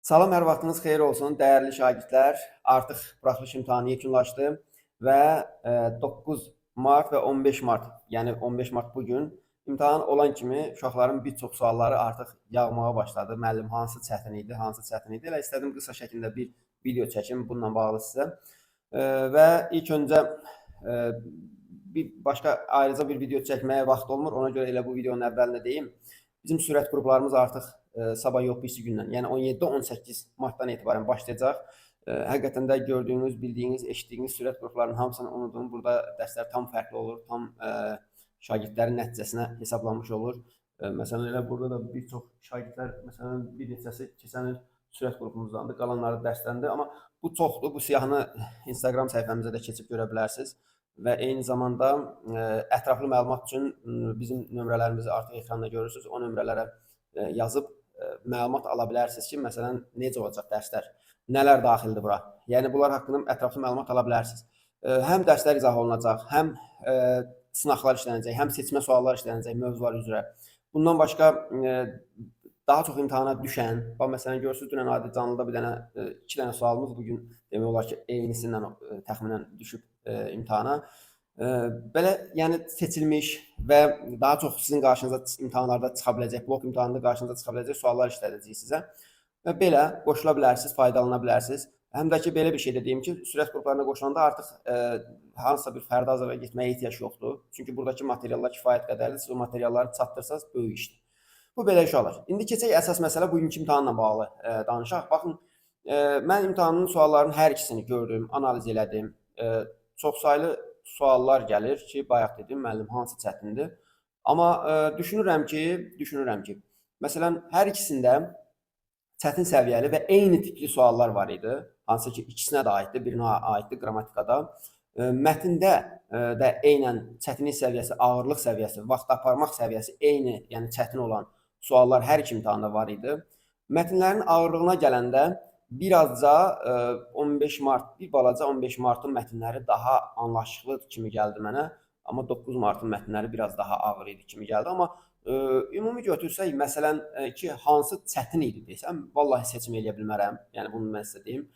Salam, hər vaxtınız xeyir olsun, dəyərli şagirdlər. Artıq buraxılış imtahanı yekunlaşdı və 9 mart və 15 mart, yəni 15 mart bu gün imtahan olan kimi uşaqların bir çox sualları artıq yağmağa başladı. Müəllim, hansı çətin idi, hansı çətin idi? Elə istədim qısa şəkildə bir video çəkim bununla bağlı sizə. Və ilk öncə bir başqa ayrıca bir video çəkməyə vaxt olmur. Ona görə elə bu videonun əvvəlində deyim. Bizim sürət qruplarımız artıq sabah yox, birisi gündən, yəni 17-18 martdan etibarən başlayacaq. Həqiqətən də gördüyünüz, bildiyiniz, eşitdiyiniz sürət qruplarının hamısını unudun. Burada dərslər tam fərqli olur, tam şagirdlərin nəticəsinə hesablanmış olur. Məsələn, elə burada da bir çox şagirdlər, məsələn, bir neçəsi keçən il sürət qrupumuzdandır, qalanları dərsdəndir. Amma bu çoxdur, bu siyahını Instagram səhifəmizə də keçib görə bilərsiniz. Və eyni zamanda ətraflı məlumat üçün bizim nömrələrimizi artıq ekranda görürsünüz. O nömrələrə yazıb məlumat ala bilərsiniz ki, məsələn, necə olacaq dərslər, nələr daxildir bura. Yəni, bunlar haqqında ətraflı məlumat ala bilərsiniz. Həm dərslər izah olunacaq, həm sınaqlar işlənəcək, həm seçmə suallar işlənəcək mövzular üzrə. Bundan başqa daha çox imtahana düşən, məsələn, görürsünüz, dünən adi canlıda bir dənə, 2 dənə sualımız bugün demək olar ki, eynisindən təxminən düşüb imtahana. Belə, yəni seçilmiş və daha çox sizin qarşınıza imtahanlarda çıxa biləcək, blok imtahanında qarşınıza çıxa biləcək suallar işlədəcəyik sizə. Və belə qoşula bilərsiniz, faydalana bilərsiniz. Həm də ki, belə bir şey də deyim ki, sürət qruplarına qoşulanda artıq hansısa bir fərdi hazırlığa getməyə ehtiyac yoxdur. Çünki buradakı materiallar kifayət qədərdir. Siz o materialları çatdırsanız böyük işdir. Bu belə iş olur. İndi keçək əsas məsələ bugünkü imtahanla bağlı danışaq. Baxın, mən imtahanın suallarının hər ikisini gördüm, analiz elədim. Çoxsaylı suallar gəlir ki, bayaq dedim, müəllim, hansı çətindir. Amma düşünürəm ki, məsələn, hər ikisində çətin səviyyəli və eyni tipli suallar var idi. Hansı ki, ikisinə də aiddir, birinə aiddir qrammatikada. Mətndə də eynən çətinlik səviyyəsi, ağırlıq səviyyəsi, vaxt aparmaq səviyyəsi eyni, yəni çətin olan suallar hər iki imtahanda var idi. Mətnlərin ağırlığına gələndə birazca 15 mart, bir balaca 15 martın mətnləri daha anlaşıqlı kimi gəldi mənə. Amma 9 martın mətnləri biraz daha ağır idi kimi gəldi. Amma ümumi götürsək, məsələn ki, hansı çətin idi desəm, vallahi seçim eləyə bilmərəm. Yəni bunu mən sizə deyim.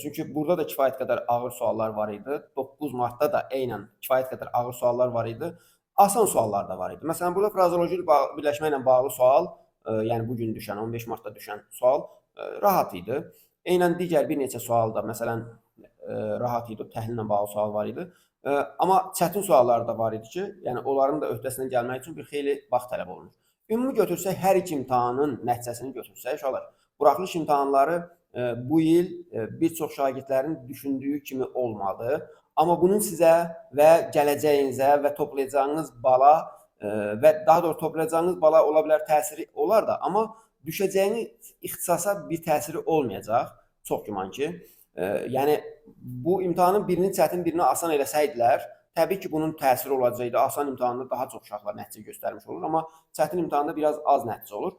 Çünki burada da kifayət qədər ağır suallar var idi. 9 martda da eynən kifayət qədər ağır suallar var idi. Asan suallar da var idi. Məsələn, burada frazeoloji birləşmə ilə bağlı sual, yəni bugün düşən, 15 martda düşən sual rahat idi. Eynən digər bir neçə sual da, məsələn, rahat idi, təhlillə bağlı sual var idi. Amma çətin suallar da var idi ki, yəni onların da öhdəsindən gəlmək üçün bir xeyli vaxt tələb olunur. Ümumi götürsək, hər iki imtahanın nəticəsini götürsək, uşaqlar, buraxılış imtahanları bu il bir çox şagirdlərin düşündüyü kimi olmadı. Amma bunun sizə və gələcəyinizə və toplayacağınız bala və daha doğrusu toplayacağınız bala ola bilər təsiri olar da, amma düşəcəyiniz ixtisasa bir təsiri olmayacaq, çox güman ki. Yəni, bu imtahanın birini çətin, birini asan eləsəydilər, təbii ki, bunun təsiri olacaqdı. Asan imtahanda daha çox uşaqlar nəticə göstərmiş olur, amma çətin imtahanda biraz az nəticə olur.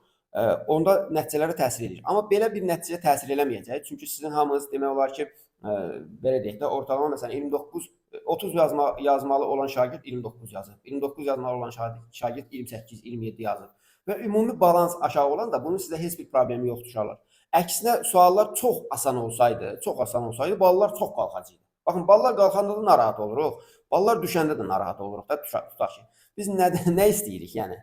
Onda nəticələrə təsir edir. Amma belə bir nəticəyə təsir eləməyəcək. Çünki sizin hamınız demək olar ki, belə deyək də, ortalama məsələn 29, 30 yazmalı olan şagird 29 yazır. 29 yazmalı olan şagird 28, 27 yazır. Və ümumi balans aşağı olan da bunun sizə heç bir problemi yoxdur uşaqlar. Əksinə suallar çox asan olsaydı, ballar çox qalxacaqdı. Baxın, ballar qalxanda da narahat oluruq, ballar düşəndə də narahat oluruq da, tutaq ki. Biz nə istəyirik yəni?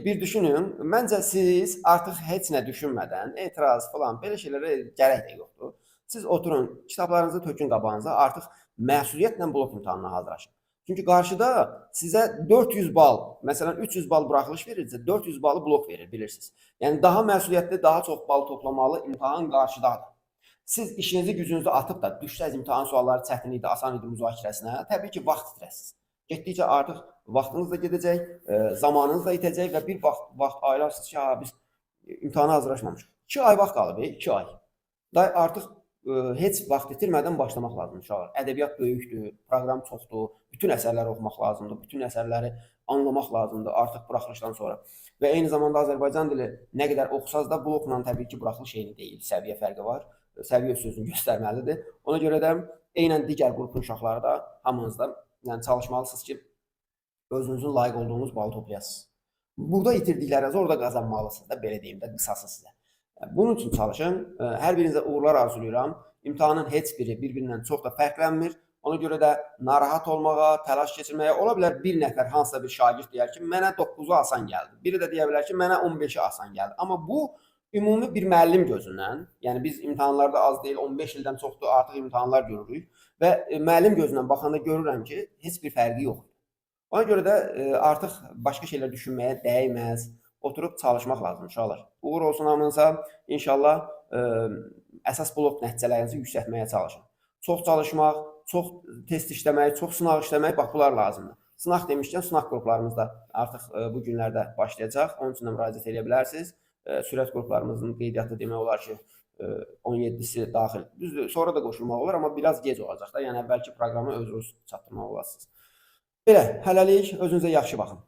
Bir düşünün, məncə siz artıq heç nə düşünmədən, etiraz falan, belə şeylərə gərək də yoxdur. Siz oturun, kitablarınızı tökün qabağınıza, artıq məsuliyyətlə blok imtahanına hazırlaşın. Çünki qarşıda sizə 400 bal, məsələn 300 bal buraxılış verirsə, 400 balı blok verir, bilirsiniz. Yəni daha məsuliyyətli, daha çox bal toplamalı imtahan qarşıdadır. Siz işinizi gücünüzü atıb da düşsəz imtahan sualları çətin idi, asan idi müzakirəsinə, təbii ki, vaxt itirəsiniz. Getdikcə artıq vaxtınız da gedəcək, zamanınız da itəcək və bir vaxt ayırarsınız ki, biz imtahana hazırlaşmamışıq. 2 ay vaxt qalıb, 2 ay. Artıq heç vaxt itirmədən başlamaq lazımdır uşaqlar. Ədəbiyyat böyükdür, proqram çoxdur, bütün əsərləri oxumaq lazımdır, bütün əsərləri anlamaq lazımdır artıq buraxılışdan sonra. Və eyni zamanda Azərbaycan dili nə qədər oxusaz da blokla təbii ki, buraxılış eyni deyil, səviyyə fərqi var, səviyyə sözünü göstərməlidir. Ona görə də eynən digər qrupun uşaqları da hamınızda yəni çalışmalısınız ki, özünüzün layiq olduğunuz balı toplayasınız. Burada itirdiklərinizi orada qazanmalısınız da, belə deyim də, qısası sizə. Bunun üçün çalışın. Hər birinizə uğurlar arzulayıram. İmtahanın heç biri bir-birindən çox da fərqlənmir. Ona görə də narahat olmağa, təlaş keçirməyə ola bilər bir nəfər hansısa bir şagird deyər ki, mənə 9-u asan gəldi. Biri də deyə bilər ki, mənə 15-i asan gəldi. Amma bu ümumi bir müəllim gözündən, yəni biz imtahanlarda az deyil, 15 ildən çoxdur artıq imtahanlar görürük və müəllim gözündən baxanda görürəm ki, heç bir fərqi yoxdur. Ona görə də artıq başqa şeylər düşünməyə dəyməz. Oturub çalışmaq lazımdır uşaqlar. Uğur olsun hamınıza. İnşallah əsas blok nəticələrinizi yüksəltməyə çalışın. Çox çalışmaq, çox test işləmək, çox sınaq işləmək, bax bunlar lazımdır. Sınaq demişkən, sınaq qruplarımız da artıq bu günlərdə başlayacaq. Onun üçün də müraciət edə bilərsiniz. Sürət qruplarımızın qeydiyyatı demək olar ki, 17-si daxil. Düzdür, sonra da qoşulmaq olar, amma biraz gec olacaq da. Yəni əvvəlki proqramı özünüz çatdırmaq olasınız. Belə, hələlik özünüzə yaxşı baxın.